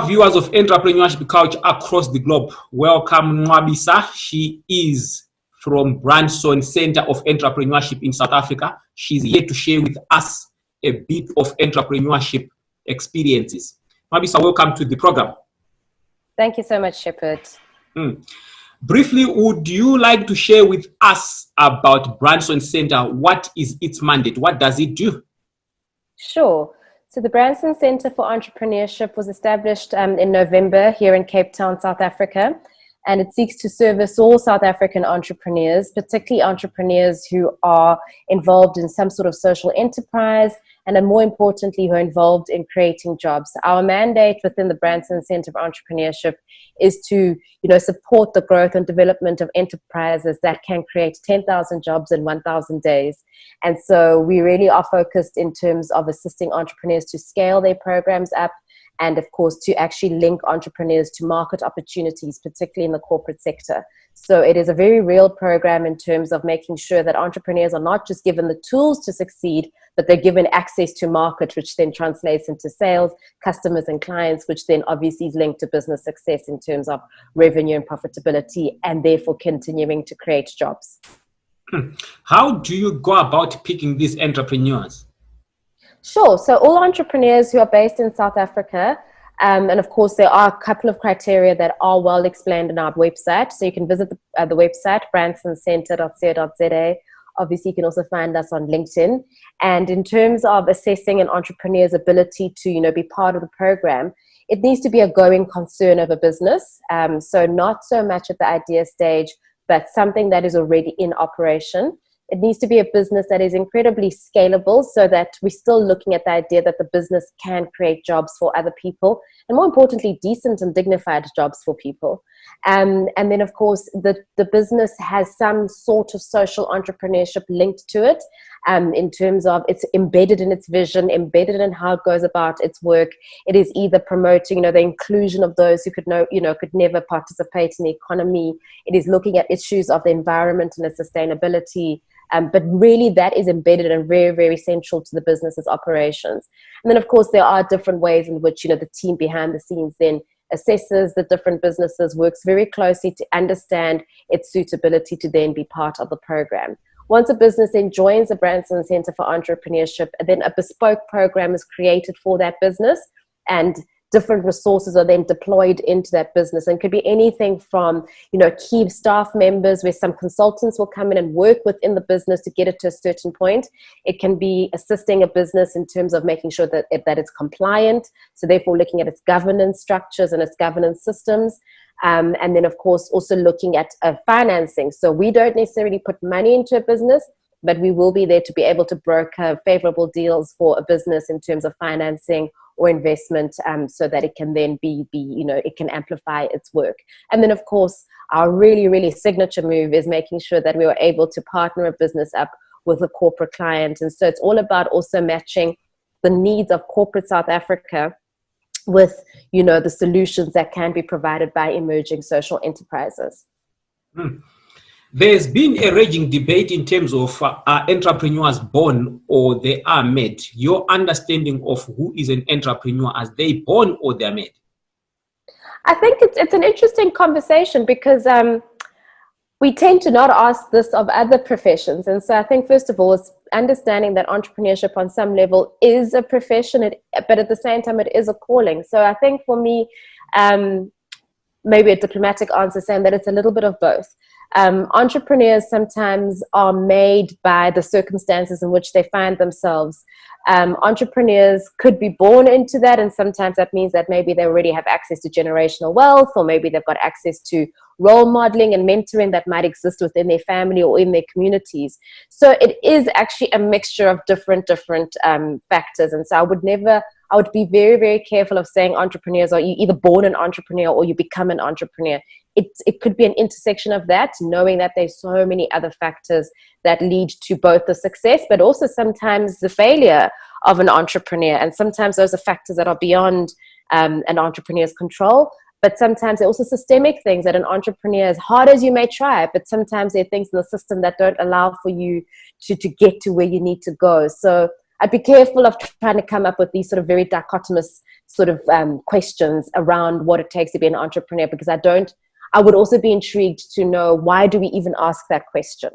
viewers of entrepreneurship culture across the globe, welcome Nwabisa. She is from Branson Center of Entrepreneurship in South Africa. She's here to share with us a bit of entrepreneurship experiences. Nwabisa, welcome to the program. Thank you so much, Shepherd. Briefly, would you like to share with us about Branson Center? What is its mandate? What does it do? Sure. So the Branson Center for Entrepreneurship was established in November here in Cape Town, South Africa, and it seeks to service all South African entrepreneurs, particularly entrepreneurs who are involved in some sort of social enterprise, and then more importantly, who are involved in creating jobs. Our mandate within the Branson Center for Entrepreneurship is to, support the growth and development of enterprises that can create 10,000 jobs in 1,000 days. And so we really are focused in terms of assisting entrepreneurs to scale their programs up, and of course to actually link entrepreneurs to market opportunities, particularly in the corporate sector. So it is a very real program in terms of making sure that entrepreneurs are not just given the tools to succeed, but they're given access to market, which then translates into sales, customers and clients, which then obviously is linked to business success in terms of revenue and profitability, and therefore continuing to create jobs. How do you go about picking these entrepreneurs? Sure. So all entrepreneurs who are based in South Africa, and of course there are a couple of criteria that are well explained on our website. So you can visit the website, bransoncenter.co.za. Obviously, you can also find us on LinkedIn. And in terms of assessing an entrepreneur's ability to, be part of the program, it needs to be a going concern of a business. So not so much at the idea stage, but something that is already in operation. It needs to be a business that is incredibly scalable, so that we're still looking at the idea that the business can create jobs for other people, and more importantly, decent and dignified jobs for people. And then, of course, the business has some sort of social entrepreneurship linked to it, in terms of it's embedded in its vision, embedded in how it goes about its work. It is either promoting, the inclusion of those who could never participate in the economy. It is looking at issues of the environment and its sustainability. But really that is embedded and very, very central to the business's operations. And then, of course, there are different ways in which, the team behind the scenes then assesses the different businesses, works very closely to understand its suitability to then be part of the program. Once a business then joins the Branson Center for Entrepreneurship, then a bespoke program is created for that business, and different resources are then deployed into that business, and could be anything from, key staff members where some consultants will come in and work within the business to get it to a certain point. It can be assisting a business in terms of making sure that it's compliant. So therefore looking at its governance structures and its governance systems. And then, of course, also looking at financing. So we don't necessarily put money into a business, but we will be there to be able to broker favorable deals for a business in terms of financing or investment, so that it can then it can amplify its work. And then, of course, our really, really signature move is making sure that we are able to partner a business up with a corporate client. And so it's all about also matching the needs of corporate South Africa with, the solutions that can be provided by emerging social enterprises. There's been a raging debate in terms of are entrepreneurs born or they are made? Your understanding of who is an entrepreneur, are they born or they're made? I think it's an interesting conversation, because we tend to not ask this of other professions. And so I think, first of all, it's understanding that entrepreneurship on some level is a profession, but at the same time, it is a calling. So I think for me, maybe a diplomatic answer saying that it's a little bit of both. Entrepreneurs sometimes are made by the circumstances in which they find themselves. Entrepreneurs could be born into that, and sometimes that means that maybe they already have access to generational wealth, or maybe they've got access to role modeling and mentoring that might exist within their family or in their communities. So it is actually a mixture of different factors. And so I would be very, very careful of saying entrepreneurs are you either born an entrepreneur or you become an entrepreneur. It could be an intersection of that, knowing that there's so many other factors that lead to both the success, but also sometimes the failure of an entrepreneur. And sometimes those are factors that are beyond an entrepreneur's control. But sometimes there are also systemic things that an entrepreneur, as hard as you may try, but sometimes there are things in the system that don't allow for you to get to where you need to go. So I'd be careful of trying to come up with these sort of very dichotomous sort of questions around what it takes to be an entrepreneur, because I would also be intrigued to know, why do we even ask that question?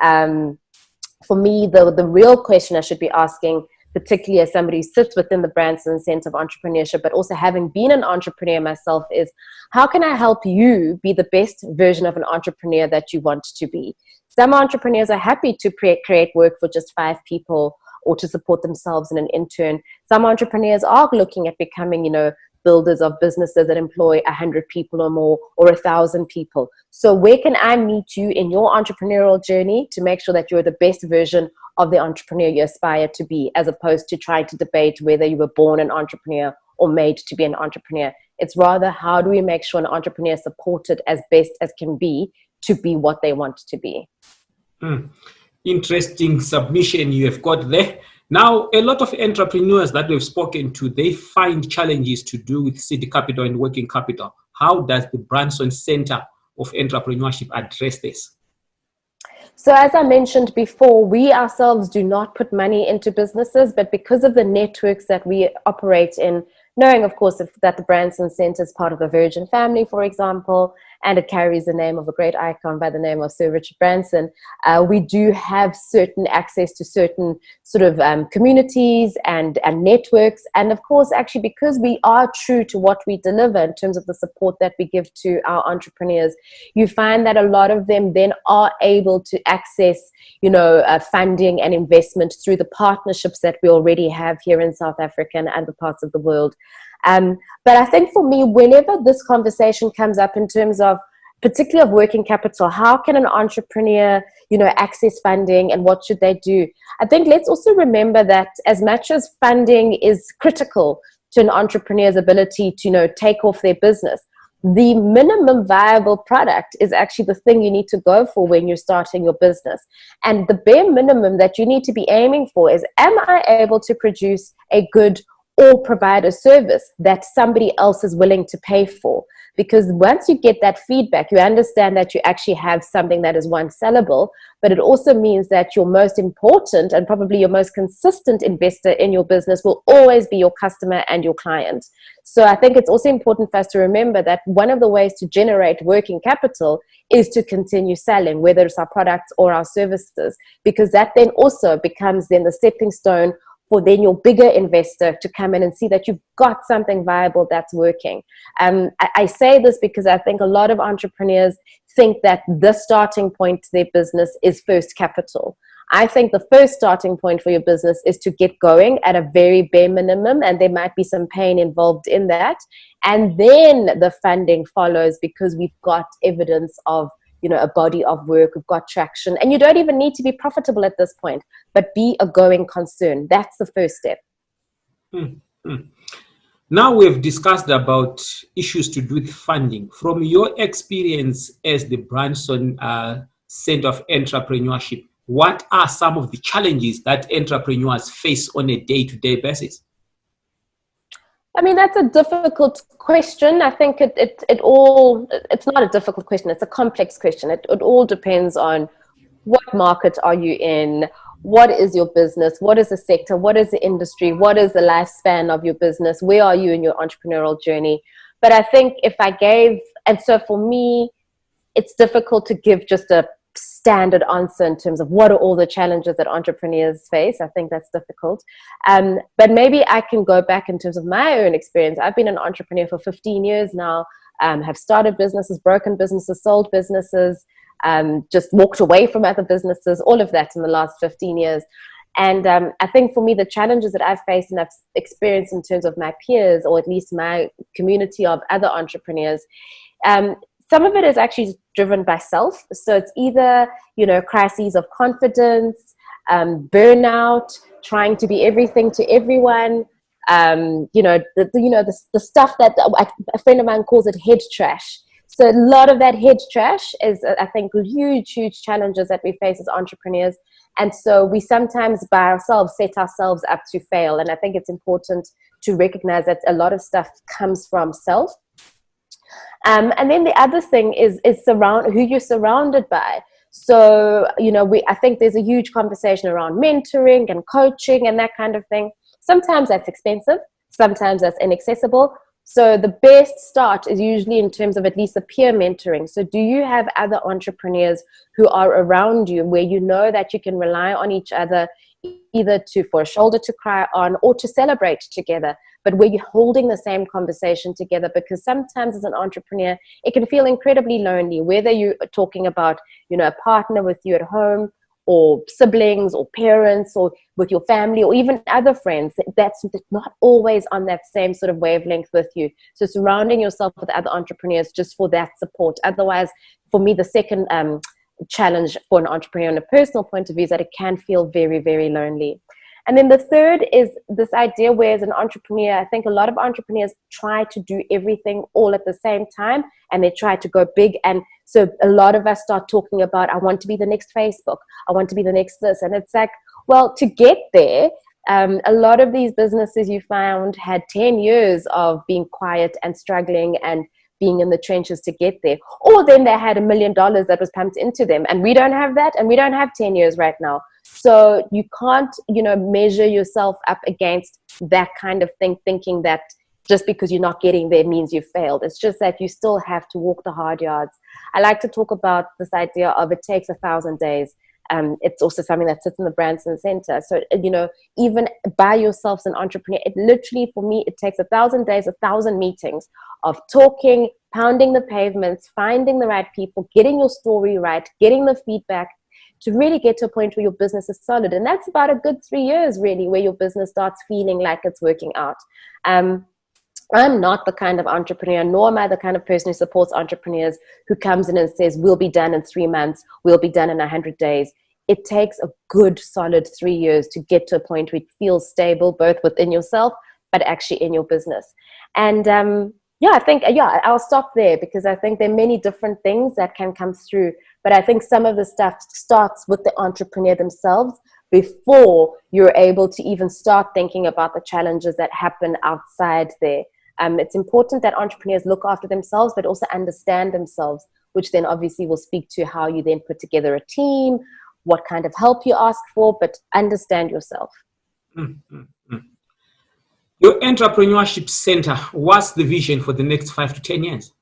For me, the real question I should be asking, particularly as somebody who sits within the Branson Center of Entrepreneurship, but also having been an entrepreneur myself, is how can I help you be the best version of an entrepreneur that you want to be? Some entrepreneurs are happy to create work for just 5 people or to support themselves and an intern. Some entrepreneurs are looking at becoming, builders of businesses that employ 100 people or more, or 1,000 people. So where can I meet you in your entrepreneurial journey to make sure that you're the best version of the entrepreneur you aspire to be, as opposed to trying to debate whether you were born an entrepreneur or made to be an entrepreneur? It's rather, how do we make sure an entrepreneur is supported as best as can be to be what they want to be? Interesting submission you have got there. Now, a lot of entrepreneurs that we've spoken to, they find challenges to do with seed capital and working capital. How does the Branson Center of Entrepreneurship address this? So as I mentioned before, we ourselves do not put money into businesses, but because of the networks that we operate in, knowing, of course, that the Branson Center is part of the Virgin family, for example, and it carries the name of a great icon by the name of Sir Richard Branson, we do have certain access to certain sort of communities and networks. And of course, actually, because we are true to what we deliver in terms of the support that we give to our entrepreneurs, you find that a lot of them then are able to access, funding and investment through the partnerships that we already have here in South Africa and other parts of the world. But I think for me, whenever this conversation comes up in terms of, particularly of working capital, how can an entrepreneur, access funding and what should they do? I think let's also remember that as much as funding is critical to an entrepreneur's ability to, take off their business, the minimum viable product is actually the thing you need to go for when you're starting your business. And the bare minimum that you need to be aiming for is, am I able to produce a good or provide a service that somebody else is willing to pay for? Because once you get that feedback, you understand that you actually have something that is, one, sellable, but it also means that your most important and probably your most consistent investor in your business will always be your customer and your client. So I think it's also important for us to remember that one of the ways to generate working capital is to continue selling, whether it's our products or our services, because that then also becomes then the stepping stone for then your bigger investor to come in and see that you've got something viable that's working. I say this because I think a lot of entrepreneurs think that the starting point to their business is first capital. I think the first starting point for your business is to get going at a very bare minimum, and there might be some pain involved in that. And then the funding follows, because we've got evidence of a body of work, we've got traction, and you don't even need to be profitable at this point, but be a going concern. That's the first step. Now we've discussed about issues to do with funding. From your experience as the Branson Center of Entrepreneurship, what are some of the challenges that entrepreneurs face on a day-to-day basis? I mean, that's a difficult question. I think it's not a difficult question. It's a complex question. It all depends on what market are you in, what is your business, what is the sector, what is the industry, what is the lifespan of your business, where are you in your entrepreneurial journey. But I think so for me, it's difficult to give just a standard answer in terms of what are all the challenges that entrepreneurs face. I think that's difficult. But maybe I can go back in terms of my own experience. I've been an entrepreneur for 15 years now, have started businesses, broken businesses, sold businesses, just walked away from other businesses, all of that in the last 15 years. And I think for me, the challenges that I've faced and I've experienced in terms of my peers, or at least my community of other entrepreneurs, some of it is actually driven by self. So it's either, crises of confidence, burnout, trying to be everything to everyone, the stuff that a friend of mine calls it head trash. So a lot of that head trash is, I think, huge challenges that we face as entrepreneurs. And so we sometimes by ourselves set ourselves up to fail. And I think it's important to recognize that a lot of stuff comes from self. And then the other thing is who you're surrounded by. So, I think there's a huge conversation around mentoring and coaching and that kind of thing. Sometimes that's expensive, sometimes that's inaccessible. So the best start is usually in terms of at least the peer mentoring. So do you have other entrepreneurs who are around you where you know that you can rely on each other, either for a shoulder to cry on or to celebrate together, but where you're holding the same conversation together? Because sometimes as an entrepreneur, it can feel incredibly lonely, whether you're talking about, a partner with you at home, or siblings or parents, or with your family, or even other friends. That's not always on that same sort of wavelength with you. So surrounding yourself with other entrepreneurs just for that support. Otherwise, for me, the second challenge for an entrepreneur on a personal point of view is that it can feel very, very lonely. And then the third is this idea where, as an entrepreneur, I think a lot of entrepreneurs try to do everything all at the same time, and they try to go big. And so a lot of us start talking about, I want to be the next Facebook, I want to be the next this. And it's like, well, to get there, a lot of these businesses you found had 10 years of being quiet and struggling and being in the trenches to get there. Or then they had $1 million that was pumped into them. And we don't have that, and we don't have 10 years right now. So you can't, measure yourself up against that kind of thing, thinking that just because you're not getting there means you failed. It's just that you still have to walk the hard yards. I like to talk about this idea of it takes 1,000 days. It's also something that sits in the Branson Center. So, even by yourself as an entrepreneur, it literally, for me, it takes 1,000 days, 1,000 meetings of talking, pounding the pavements, finding the right people, getting your story right, getting the feedback, to really get to a point where your business is solid. And that's about a good 3 years, really, where your business starts feeling like it's working out. I'm not the kind of entrepreneur, nor am I the kind of person who supports entrepreneurs who comes in and says, we'll be done in 3 months, we'll be done in 100 days. It takes a good solid 3 years to get to a point where it feels stable, both within yourself, but actually in your business. And I'll stop there, because I think there are many different things that can come through. But I think some of the stuff starts with the entrepreneur themselves before you're able to even start thinking about the challenges that happen outside there. It's important that entrepreneurs look after themselves, but also understand themselves, which then obviously will speak to how you then put together a team, what kind of help you ask for, but understand yourself. Mm-hmm. Your entrepreneurship center, what's the vision for the next 5 to 10 years?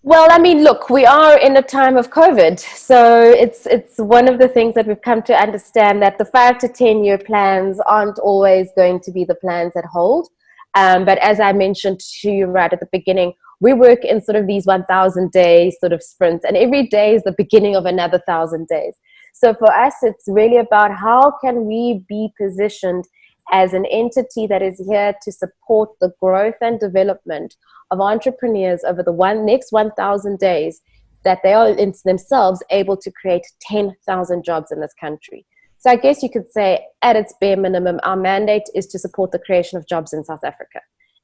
Well, look, we are in a time of COVID. So it's one of the things that we've come to understand, that the 5 to 10 year plans aren't always going to be the plans that hold. But as I mentioned to you right at the beginning, we work in sort of these 1,000 day sort of sprints, and every day is the beginning of another 1,000 days. So for us, it's really about how can we be positioned as an entity that is here to support the growth and development of entrepreneurs over the next 1,000 days, that they are in themselves able to create 10,000 jobs in this country. So I guess you could say, at its bare minimum, our mandate is to support the creation of jobs in South Africa.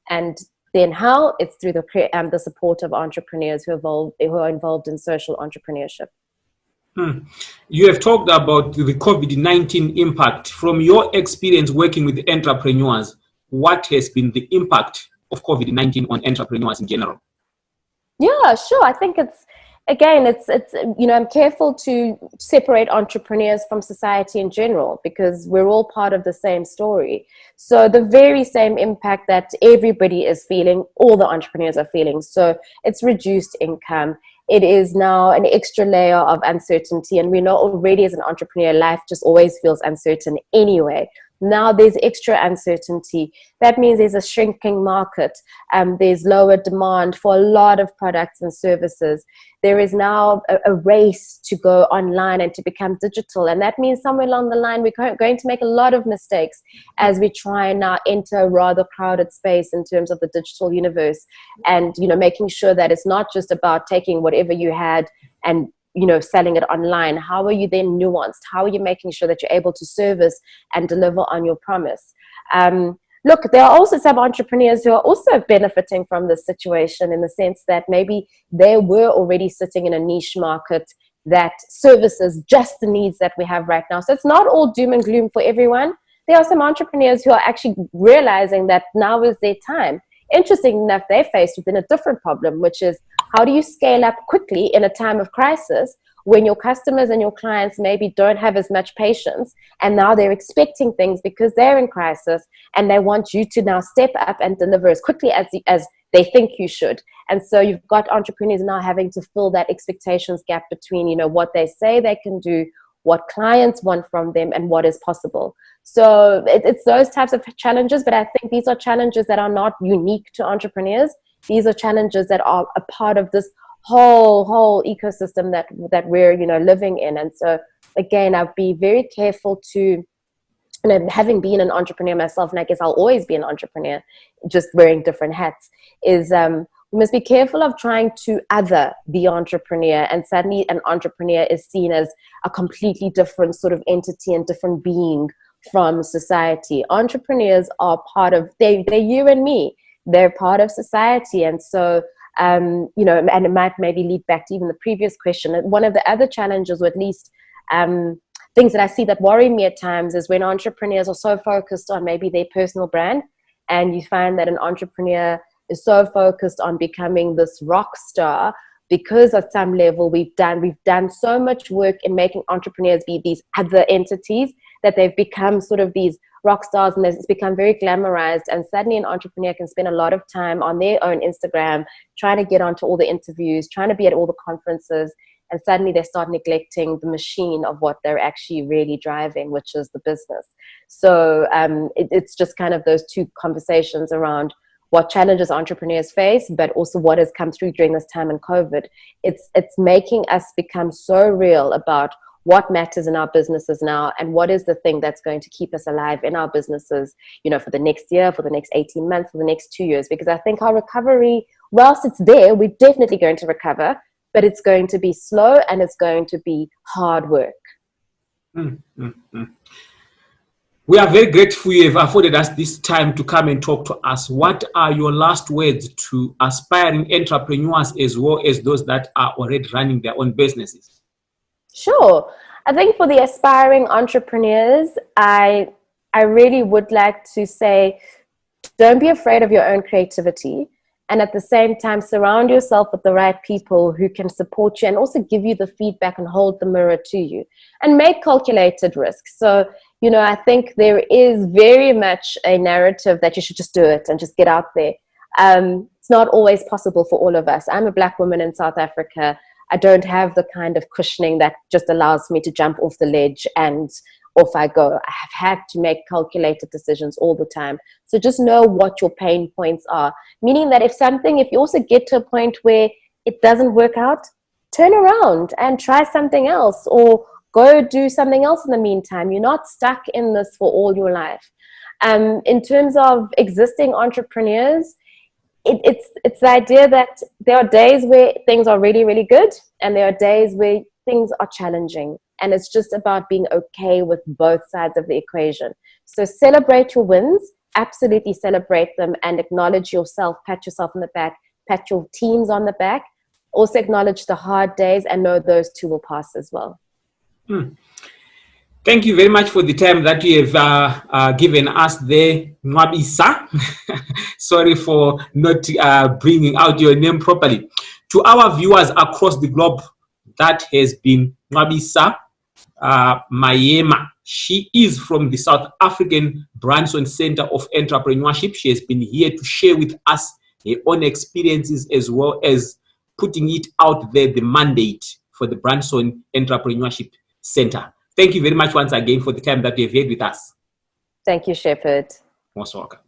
And then how? It's through the support of entrepreneurs who are involved in social entrepreneurship. You have talked about the COVID-19 impact. From your experience working with entrepreneurs, what has been the impact of COVID-19 on entrepreneurs in general? Yeah, sure. I think it's I'm careful to separate entrepreneurs from society in general, because we're all part of the same story. So the very same impact that everybody is feeling, all the entrepreneurs are feeling. So it's reduced income. It is now an extra layer of uncertainty. And we know already as an entrepreneur, life just always feels uncertain anyway. Now there's extra uncertainty. That means there's a shrinking market. There's lower demand for a lot of products and services. There is now a race to go online and to become digital. And that means somewhere along the line, we're going to make a lot of mistakes as we try and now enter a rather crowded space in terms of the digital universe. And, making sure that it's not just about taking whatever you had and selling it online. How are you then nuanced? How are you making sure that you're able to service and deliver on your promise? Look, there are also some entrepreneurs who are also benefiting from this situation, in the sense that maybe they were already sitting in a niche market that services just the needs that we have right now. So it's not all doom and gloom for everyone. There are some entrepreneurs who are actually realizing that now is their time. Interesting enough, they're faced with a different problem, which is, how do you scale up quickly in a time of crisis when your customers and your clients maybe don't have as much patience, and now they're expecting things because they're in crisis, and they want you to now step up and deliver as quickly as they think you should. And so you've got entrepreneurs now having to fill that expectations gap between, you know, what they say they can do, what clients want from them, and what is possible. So it's those types of challenges, but I think these are challenges that are not unique to entrepreneurs. These are challenges that are a part of this whole ecosystem that we're, you know, living in. And so again, I'd be very careful to, you know, having been an entrepreneur myself, and I guess I'll always be an entrepreneur, just wearing different hats, is we must be careful of trying to other the entrepreneur, and suddenly an entrepreneur is seen as a completely different sort of entity and different being from society. Entrepreneurs are part of, they're you and me. They're part of society. And so, you know, and it might maybe lead back to even the previous question. One of the other challenges, or at least things that I see that worry me at times, is when entrepreneurs are so focused on maybe their personal brand, and you find that an entrepreneur is so focused on becoming this rock star, because at some level we've done so much work in making entrepreneurs be these other entities, that they've become sort of these rock stars, and it's become very glamorized. And suddenly an entrepreneur can spend a lot of time on their own Instagram trying to get onto all the interviews, trying to be at all the conferences, and suddenly they start neglecting the machine of what they're actually really driving, which is the business. So it's just kind of those two conversations around what challenges entrepreneurs face, but also what has come through during this time in COVID. It's making us become so real about what matters in our businesses now, and what is the thing that's going to keep us alive in our businesses, you know, for the next year, for the next 18 months, for the next 2 years. Because I think our recovery, whilst it's there, we're definitely going to recover, but it's going to be slow, and it's going to be hard work. We are very grateful you have afforded us this time to come and talk to us. What are your last words to aspiring entrepreneurs, as well as those that are already running their own businesses? Sure. I think for the aspiring entrepreneurs, I really would like to say, don't be afraid of your own creativity. And at the same time, surround yourself with the right people who can support you and also give you the feedback and hold the mirror to you, and make calculated risks. So, you know, I think there is very much a narrative that you should just do it and just get out there. It's not always possible for all of us. I'm a Black woman in South Africa. I don't have the kind of cushioning that just allows me to jump off the ledge and off I go. I have had to make calculated decisions all the time. So just know what your pain points are. Meaning that if you also get to a point where it doesn't work out, turn around and try something else, or go do something else in the meantime. You're not stuck in this for all your life. In terms of existing entrepreneurs, it's the idea that there are days where things are really, really good, and there are days where things are challenging. And it's just about being okay with both sides of the equation. So celebrate your wins, absolutely celebrate them, and acknowledge yourself, pat yourself on the back, pat your teams on the back. Also acknowledge the hard days, and know those too will pass as well. Thank you very much for the time that you have given us there, Nwabisa. Sorry for not bringing out your name properly. To our viewers across the globe, that has been Nwabisa Mayema. She is from the South African Branson Center of Entrepreneurship. She has been here to share with us her own experiences, as well as putting it out there, the mandate for the Branson Entrepreneurship Center. Thank you very much once again for the time that you have had with us. Thank you, Shepherd. Most welcome.